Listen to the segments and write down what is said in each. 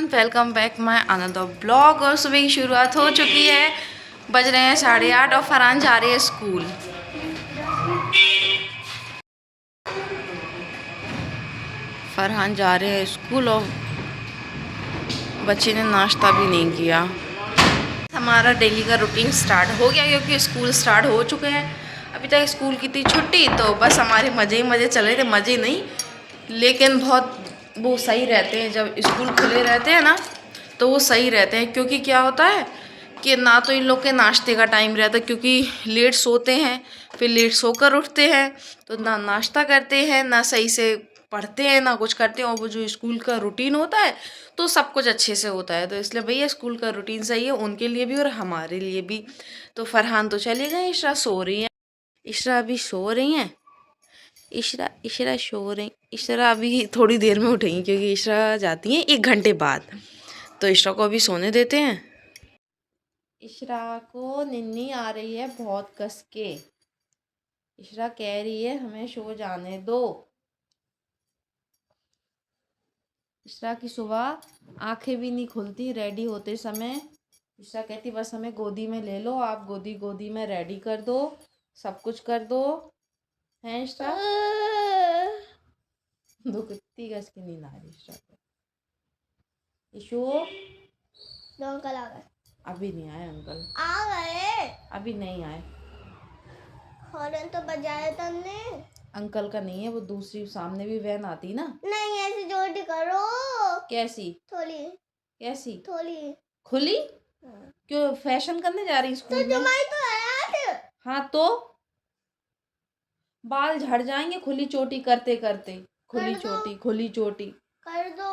Welcome back my another blog. और सुबह की शुरुआत हो चुकी है, बज रहे हैं 8:30 और फरहान जा रही है स्कूल। फरहान जा रहे हैं स्कूल और बच्चे ने नाश्ता भी नहीं किया। हमारा डेली का रूटीन स्टार्ट हो गया क्योंकि स्कूल स्टार्ट हो चुके हैं। अभी तक स्कूल की थी छुट्टी, तो बस हमारे मज़े ही मज़े चल रहे थे। मज़े नहीं, लेकिन बहुत वो सही रहते हैं जब स्कूल खुले रहते हैं ना, तो वो सही रहते हैं। क्योंकि क्या होता है कि ना तो इन लोग के नाश्ते का टाइम रहता है, क्योंकि लेट सोते हैं, फिर लेट सोकर उठते हैं, तो ना नाश्ता करते हैं, ना सही से पढ़ते हैं, ना कुछ करते हैं। और वो जो स्कूल का रूटीन होता है तो सब कुछ अच्छे से होता है। तो इसलिए भैया स्कूल का रूटीन सही है उनके लिए भी और हमारे लिए भी। तो फरहान तो चले गए, इशरा सो रही हैं। इशरा अभी सो रही हैं। इशरा इशरा सो रही। इशरा अभी थोड़ी देर में उठेंगी क्योंकि इशरा जाती हैं 1 घंटे बाद। तो इशरा को अभी सोने देते हैं। इशरा को निन्नी आ रही है बहुत कस के। इशरा कह रही है हमें सो जाने दो। इशरा की सुबह आंखें भी नहीं खुलती रेडी होते समय। इशरा कहती बस हमें गोदी में ले लो, आप गोदी गोदी में रेडी कर दो, सब कुछ कर दो। हैं इशरा? दो कितनी गज की नींद आ रही इशरा को। इशू अंकल आ गए। अभी नहीं आए अंकल, आ गए अभी नहीं आए। हॉर्न तो बजाया तुमने। अंकल का नहीं है, वो दूसरी सामने भी वैन आती ना। नहीं ऐसे जोड़ी करो। कैसी? थोड़ी कैसी? थोड़ी खुली? हाँ। क्यों फैशन करने जा रही स्कूल तो में? तुम्हारी तो है आज। हाँ तो बाल झड़ जाएंगे खुली चोटी करते करते। खुली कर दो। चोटी, खुली चोटी कर दो,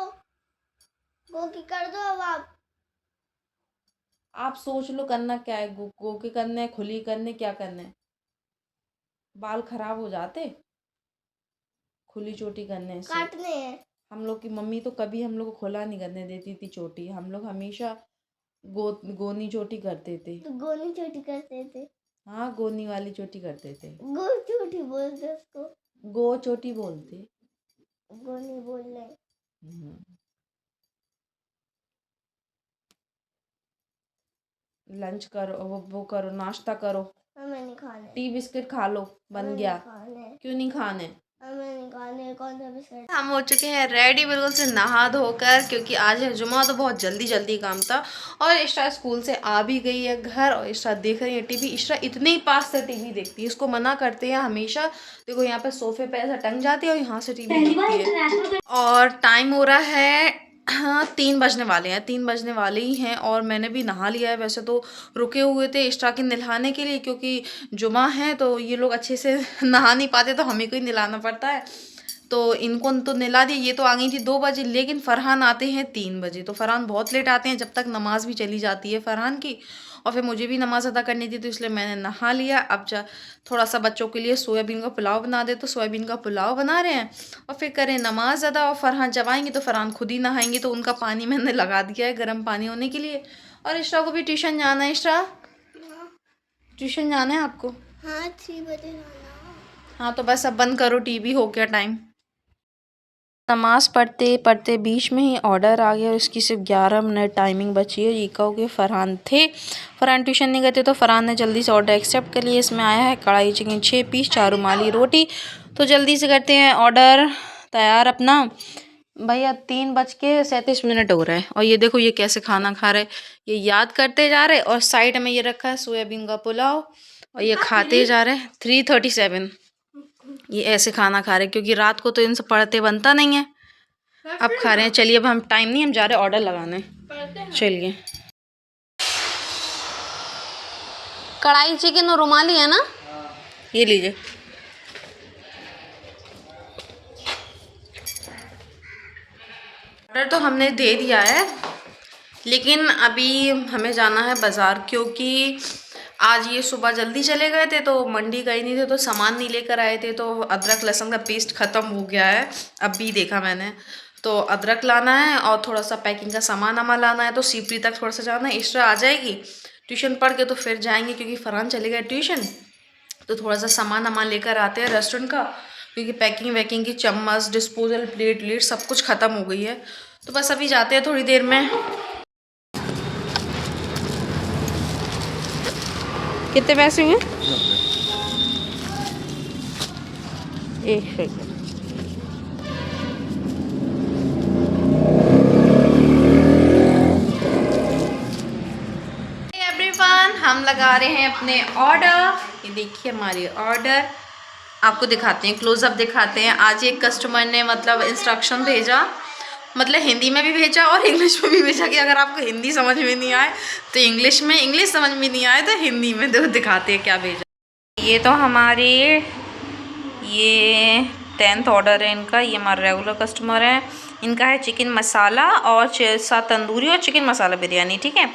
वो की कर दो अब आप सोच लो करना क्या है। गो के करने है, खुली करने, क्या करना है? बाल खराब हो जाते खुली चोटी करने से। काटने हैं। हम लोग की मम्मी तो कभी हम लोग को खुला नहीं करने देती थी चोटी। हम लोग हमेशा गोनी चोटी करते थे। तो गोनी चोटी करते थे। हाँ, गोनी वाली चोटी करते थे। गो चोटी बोलते उसको। गो चोटी बोलते। गोनी बोल रहे। लंच करो, वो करो, नाश्ता करो। हमें नहीं खाने। टी बिस्किट खा लो, बन गया। क्यों नहीं खाने? हमें नहीं खाने। कौन सा बिस्किट? हम हो चुके हैं रेडी बिल्कुल से नहा धोकर, क्योंकि आज है जुमा, तो बहुत जल्दी जल्दी काम था। और इशरा स्कूल से आ भी गई है घर और इशरा देख रही है टीवी। इशरा इतने ही पास से टीवी देखती है, इसको मना करते हैं हमेशा। देखो यहाँ पे सोफे पे ऐसा टंग जाती है और यहाँ से टीवी देखती है। और टाइम हो रहा है, हाँ 3 बजने वाले हैं, 3 बजने वाले ही हैं। और मैंने भी नहा लिया है। वैसे तो रुके हुए थे इशरा के नहलाने के लिए, क्योंकि जुमा है तो ये लोग अच्छे से नहा नहीं पाते, तो हमें को ही नहलाना पड़ता है। तो इनको तो नहला दिया। ये तो आ गई थी 2 बजे, लेकिन फरहान आते हैं 3 बजे। तो फरहान बहुत लेट आते हैं, जब तक नमाज भी चली जाती है फरहान की। और फिर मुझे भी नमाज अदा करनी थी, तो इसलिए मैंने नहा लिया। अब थोड़ा सा बच्चों के लिए सोयाबीन का पुलाव बना दे, तो सोयाबीन का पुलाव बना रहे हैं। और फिर करें नमाज अदा। और फरहान जब आएंगे तो फरहान खुद ही नहाएंगे, तो उनका पानी मैंने लगा दिया है गर्म पानी होने के लिए। और इशरा को भी ट्यूशन जाना है। इशरा ट्यूशन जाना है आपको? हाँ 3 बजे जाना। हाँ तो बस अब बंद करो टीवी, हो गया टाइम। नमाज़ पढ़ते पढ़ते बीच में ही ऑर्डर आ गया और इसकी सिर्फ 11 मिनट टाइमिंग बची है। ये कहो कि फ़रहान थे, फ़रहान ट्यूशन नहीं गए थे, तो फ़रहान ने जल्दी से ऑर्डर एक्सेप्ट कर लिया। इसमें आया है कढ़ाई चिकन 6 पीस, 4 रुमाली रोटी। तो जल्दी से करते हैं ऑर्डर तैयार अपना। भैया 3:37 हो रहा है और ये देखो ये कैसे खाना खा रहे, ये याद करते जा रहे। और साइड में ये रखा है सोयाबीन का पुलाव और ये खाते जा रहे। 3:37 ये ऐसे खाना खा रहे, क्योंकि रात को तो इनसे पढ़ते बनता नहीं है। अब खा रहे हैं। चलिए अब हम टाइम नहीं, हम जा रहे ऑर्डर लगाने। चलिए। कढ़ाई चिकन और रुमाली है ना? ये लीजिए। ऑर्डर तो हमने दे दिया है, लेकिन अभी हमें जाना है बाज़ार, क्योंकि आज ये सुबह जल्दी चले गए थे, तो मंडी गए नहीं थे, तो सामान नहीं लेकर आए थे। तो अदरक लहसुन का पेस्ट ख़त्म हो गया है, अभी देखा मैंने। तो अदरक लाना है और थोड़ा सा पैकिंग का सामान हमारा लाना है। तो सीपरी तक थोड़ा सा जाना है। इशरा आ जाएगी ट्यूशन पढ़ के, तो फिर जाएंगे, क्योंकि फरहान चले गए ट्यूशन। तो थोड़ा सा सामान हमारा लेकर आते हैं रेस्टोरेंट का, क्योंकि पैकिंग वैकिंग की चम्मच, डिस्पोजल प्लेट सब कुछ ख़त्म हो गई है। तो बस अभी जाते हैं थोड़ी देर में। कितने पैसे हुए? 1 सेकंड। एवरीवन, हम लगा रहे हैं अपने ऑर्डर। ये देखिए हमारी ऑर्डर, आपको दिखाते हैं, क्लोजअप दिखाते हैं। आज एक कस्टमर ने मतलब इंस्ट्रक्शन भेजा, मतलब हिंदी में भी भेजा और इंग्लिश में भी भेजा कि अगर आपको हिंदी समझ में नहीं आए तो इंग्लिश में, इंग्लिश समझ में नहीं आए तो हिंदी में। तो दिखाते हैं क्या भेजा। ये तो हमारे ये 10th ऑर्डर है इनका। ये हमारा रेगुलर कस्टमर है। इनका है चिकन मसाला और 7 तंदूरी और चिकन मसाला बिरयानी, ठीक है।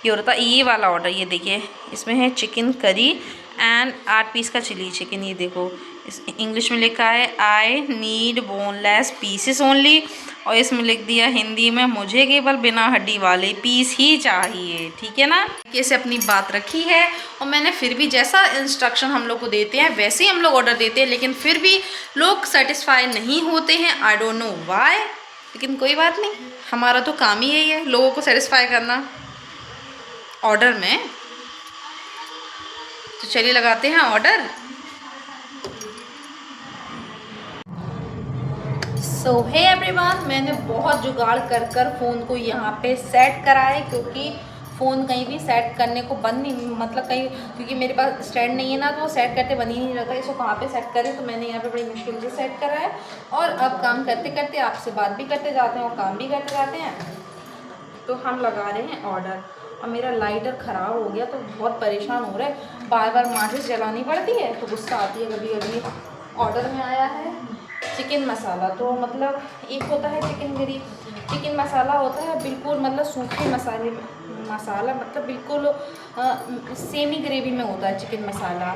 ये होता ये वाला ऑर्डर, ये देखिए इसमें है चिकन करी एंड 8 पीस का चिली चिकन। ये देखो इस इंग्लिश में लिखा है I need boneless pieces only, और इसमें लिख दिया हिंदी में मुझे केवल बिना हड्डी वाले पीस ही चाहिए, ठीक है ना। कैसे अपनी बात रखी है। और मैंने फिर भी जैसा इंस्ट्रक्शन हम लोग को देते हैं वैसे ही हम लोग ऑर्डर देते हैं, लेकिन फिर भी लोग सेटिस्फाई नहीं होते हैं। आई डोंट नो वाई, लेकिन कोई बात नहीं, हमारा तो काम ही यही है लोगों को सेटिस्फाई करना ऑर्डर में। तो चलिए लगाते हैं ऑर्डर। सो हे एवरीवन, मैंने बहुत जुगाड़ कर फ़ोन को यहाँ पे सेट करा है, क्योंकि फ़ोन कहीं भी सेट करने को बंद नहीं, मतलब कहीं, क्योंकि मेरे पास स्टैंड नहीं है ना, तो वो सेट करते बन ही नहीं रहता। इसको कहाँ पे सेट करें, तो मैंने यहाँ पे बड़ी मुश्किल से सेट करा है। और अब काम करते करते आपसे बात भी करते जाते हैं और काम भी करते जाते हैं। तो हम लगा रहे हैं ऑर्डर। और मेरा लाइटर ख़राब हो गया तो बहुत परेशान हो रहा है, बार बार माचिस जलानी पड़ती है तो गुस्सा आती है कभी कभी। ऑर्डर में आया है चिकन मसाला, तो मतलब एक होता है चिकन ग्रेवी, चिकन मसाला होता है बिल्कुल मतलब सूखे मसाले, मसाला मतलब बिल्कुल सेमी ग्रेवी में होता है चिकन मसाला।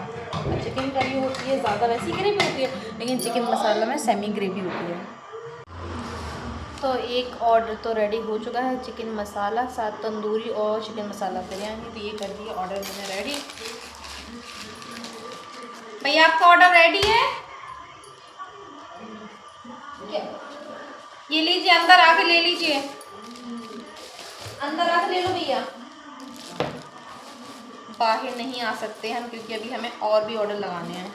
चिकन करी होती है ज़्यादा वैसी ग्रेवी होती है, लेकिन चिकन मसाला में सेमी ग्रेवी होती है। तो एक ऑर्डर तो रेडी हो चुका है, चिकन मसाला 7 तंदूरी और चिकन मसाला बिरयानी। तो ये कर दिया ऑर्डर मैंने रेडी। भैया आपका ऑर्डर रेडी है, ये लीजिए, अंदर आके ले लीजिए, अंदर आके ले लो भैया। बाहर नहीं आ सकते हम क्योंकि अभी हमें और भी ऑर्डर लगाने हैं।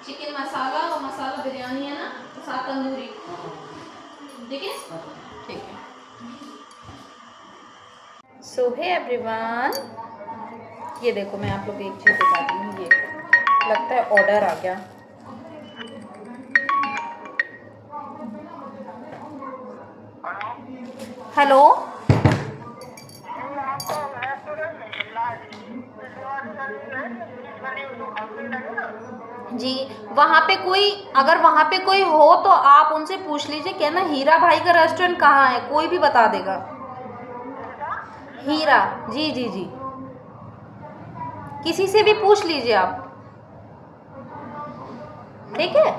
चिकन मसाला और मसाला बिरयानी है ना, 7 तंदूरी, ठीक है, ठीक है। सो हे एवरीवन, ये देखो मैं आप लोग एक चीज़ दिखाती हूँ। ये लगता है ऑर्डर आ गया। हेलो, जी वहाँ पे कोई, अगर वहाँ पे कोई हो तो आप उनसे पूछ लीजिए, कहना हीरा भाई का रेस्टोरेंट कहाँ है, कोई भी बता देगा। हीरा, जी जी जी, किसी से भी पूछ लीजिए आप, ठीक है।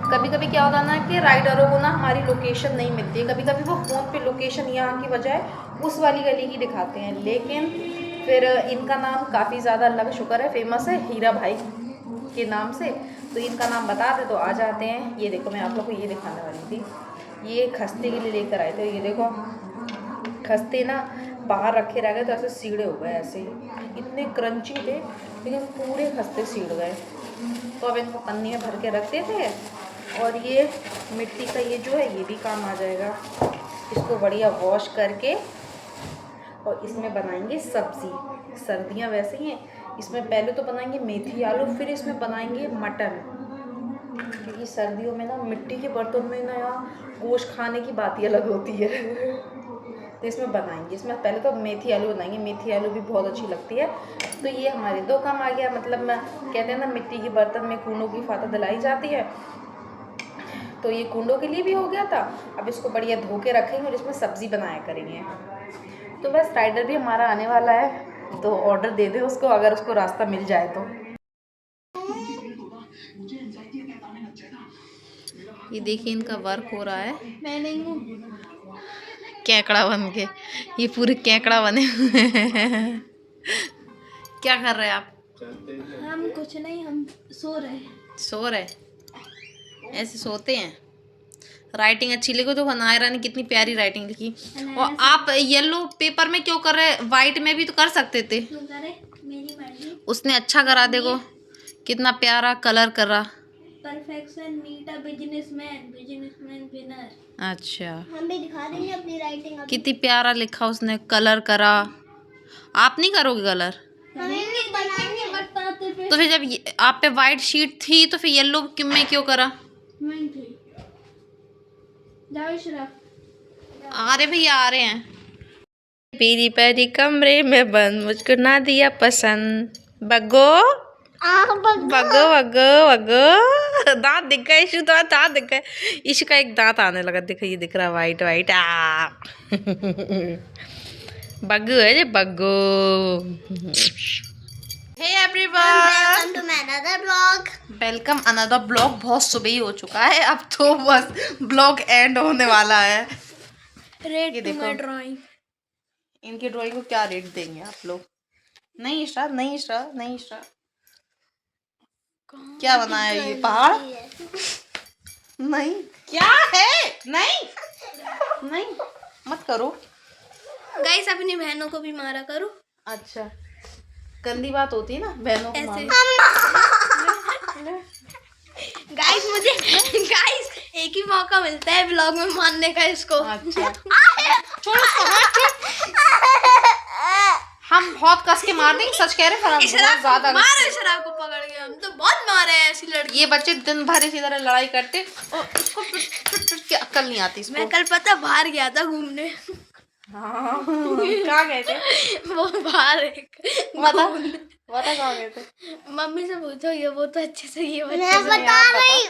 कभी कभी क्या होता है ना कि राइडरों को ना हमारी लोकेशन नहीं मिलती है, कभी कभी वो फ़ोन पे लोकेशन यहाँ की बजाय उस वाली गली की दिखाते हैं, लेकिन फिर इनका नाम काफ़ी ज़्यादा अल्लाह का शुक्र है फेमस है हीरा भाई के नाम से, तो इनका नाम बता दे तो आ जाते हैं। ये देखो मैं आप लोग को ये दिखाने वाली थी, ये खस्ते के लिए लेकर आए थे। ये देखो खस्ते ना बाहर रखे रह गए तो ऐसे सीढ़े हो गए, ऐसे इतने क्रंची थे लेकिन पूरे खस्ते सीढ़ गए। तो अब इनको पन्नी में भर के रखते थे, और ये मिट्टी का ये जो है ये भी काम आ जाएगा। इसको बढ़िया वॉश करके और इसमें बनाएंगे सब्ज़ी। सर्दियाँ वैसे ही हैं, इसमें पहले तो बनाएंगे मेथी आलू, फिर इसमें बनाएंगे मटन, क्योंकि सर्दियों में ना मिट्टी के बर्तन में ना यार गोश्त खाने की बात ही अलग होती है। तो इसमें बनाएंगे, इसमें पहले तो मेथी आलू बनाएंगे, मेथी आलू भी बहुत अच्छी लगती है। तो ये हमारे 2 काम आ गया, मतलब मैं कहते हैं ना मिट्टी के बर्तन में कूनों की फाता दिलाई जाती है, तो ये कूंडों के लिए भी हो गया था। अब इसको बढ़िया धो के रखेंगे और इसमें सब्ज़ी बनाया करेंगे। तो बस राइडर भी हमारा आने वाला है, तो ऑर्डर दे दे उसको, अगर उसको रास्ता मिल जाए तो। ये देखिए इनका वर्क हो रहा है। मैं नहीं हूँ। केकड़ा बन के, ये पूरे केकड़ा बने हुए हैं। क्या कर रहे हैं आप? हम कुछ नहीं, हम सो रहे। सो रहे? ऐसे सोते हैं? राइटिंग अच्छी लिखो तो नायरा ने कितनी प्यारी राइटिंग लिखी। और आप येलो पेपर में क्यों कर रहे? वाइट में भी तो कर सकते थे। क्यों करे? मेरी मर्जी। उसने अच्छा करा, देखो कितना प्यारा कलर करा। Perfection need a businessman, businessman winner. अच्छा, हम भी दिखा देंगे अपनी राइटिंग। कितनी प्यारा लिखा उसने, कलर करा। आप नहीं करोगे कलर? हमें बनाएंगे बताते पे। तो फिर जब आप पे वाइट शीट थी तो फिर येलो में क्यों करा? मैं थी। जाओ इशरा। आ रहे भैया, आ रहे हैं। पीरी पैरी कमरे में बंद, मुझको ना दिया पसंद। बग्गो बग्गो बग्गो बग्गो। दांत दिख गए इशू, तो दांत दिख गए। इशू का एक दांत आने लगा, देखो ये दिख रहा वाइट वाइट। आ बग्गो है ये, Baggo. Hey everyone, to my another blog. Welcome another blog. बहुत सुबह ही हो चुका है, अब तो बस ब्लॉग एंड होने वाला है। रेट ये टू देखो। My drawing. इनकी ड्राइंग को क्या रेट देंगे आप लोग? नहीं इशरा, नहीं इशरा, नहीं इशरा। क्या बनाया ये पहाड़? नहीं, क्या है? नहीं नहीं, मत करो। गाइस अपनी बहनों को भी मारा करो। अच्छा, गंदी बात होती है ना बहनों को ऐसे। मारना। गाइस मुझे गाइस एक ही मौका मिलता है ब्लॉग में मारने का इसको। अच्छा, छोड़ो हम बहुत कस के मार देंगे, सच कह रहे हैं। बहुत ज्यादा मारे शराब को पकड़ के, हम तो बहुत मारे हैं ऐसी लड़की। ये बच्चे दिन भर इसी तरह लड़ाई करते और इसको पिट की अक्ल नहीं आती इसको। मैं कल पता बाहर गया था घूमने। हाँ, कहाँ गए थे? वो बाहर बता कहाँ गए थे? मम्मी से पूछो, ये वो तो अच्छे से ये मैं बता रही,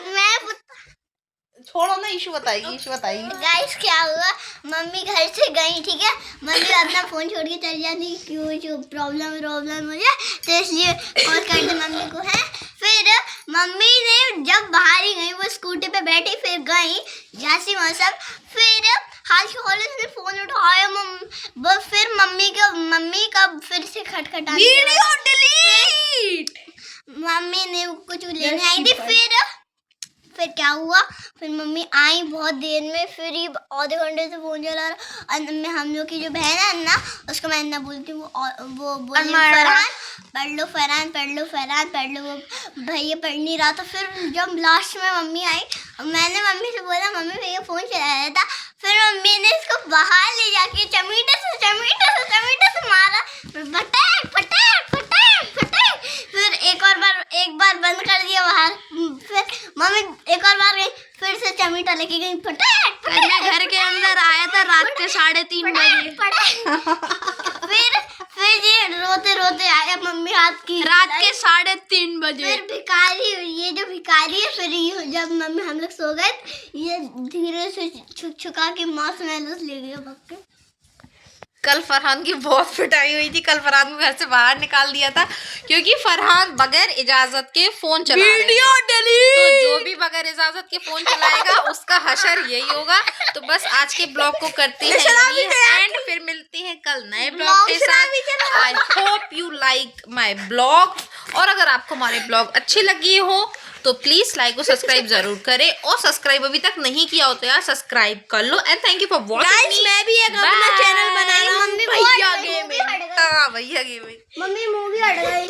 छोड़ो ना, इशू बताइए, इशू बताइए। गाइस क्या हुआ, मम्मी घर से गई, ठीक है। मम्मी अपना फोन छोड़ के चली जाती, क्यों प्रॉब्लम हो जाए, तो इसलिए कॉल कर दी मम्मी को है। फिर मम्मी ने जब बाहर ही गई, वो स्कूटी पे बैठी, फिर गई झांसी मौसम। फिर हाल के कॉलेज में फोन उठाया, फिर मम्मी का फिर से खटखटा वीडियो डिलीट। मम्मी ने कुछ लेने आई थी। फिर क्या हुआ, फिर मम्मी आई बहुत देर में, फिर ये आधे घंटे से फोन चला रहा। हम लोग की जो बहन है अन्ना, उसको मैं अन्ना बोलती हूँ, वो बोली फरहान पढ़ लो। वो भैया पढ़ नहीं रहा था। फिर जब लास्ट में मम्मी आई, मैंने मम्मी से बोला, मम्मी भैया फोन चला रहा था। फिर मम्मी ने इसको बाहर ले जाके चमीटे से मारा, फटाक। फिर एक बार बंद कर दिया बाहर। फिर मम्मी एक और बार गई, फिर से चमीटा लेके गई, फटाक। मैं घर के अंदर आया था रात के 3:30 बजे। फिर ये रोते आया मम्मी हाथ की, रात के 3:30 बजे। फिर ये जो भिखारी है, फिर ये जब मम्मी हम लोग सो गए, ये धीरे से छुका के मार्शमैलोस ले गया भाग के। कल फरहान की बहुत पिटाई हुई थी। कल फरहान को घर से बाहर निकाल दिया था क्योंकि फरहान बगैर इजाजत के फोन चला वीडियो डिलीट। तो जो भी बगैर इजाजत के फोन चलाएगा उसका हशर यही होगा। तो बस आज के ब्लॉग को करते हैं एंड फिर मिलते हैं कल नए ब्लॉग के साथ। I hope you like my blog, और अगर आपको हमारे ब्लॉग अच्छे लगे हो तो प्लीज लाइक और सब्सक्राइब जरूर करें, और सब्सक्राइब अभी तक नहीं किया हो तो यार सब्सक्राइब कर लो। And thank you for watching. मैं भी एक अपना चैनल बनाई, मम्मी भैया गेमिंग। मम्मी मूवी हट गई।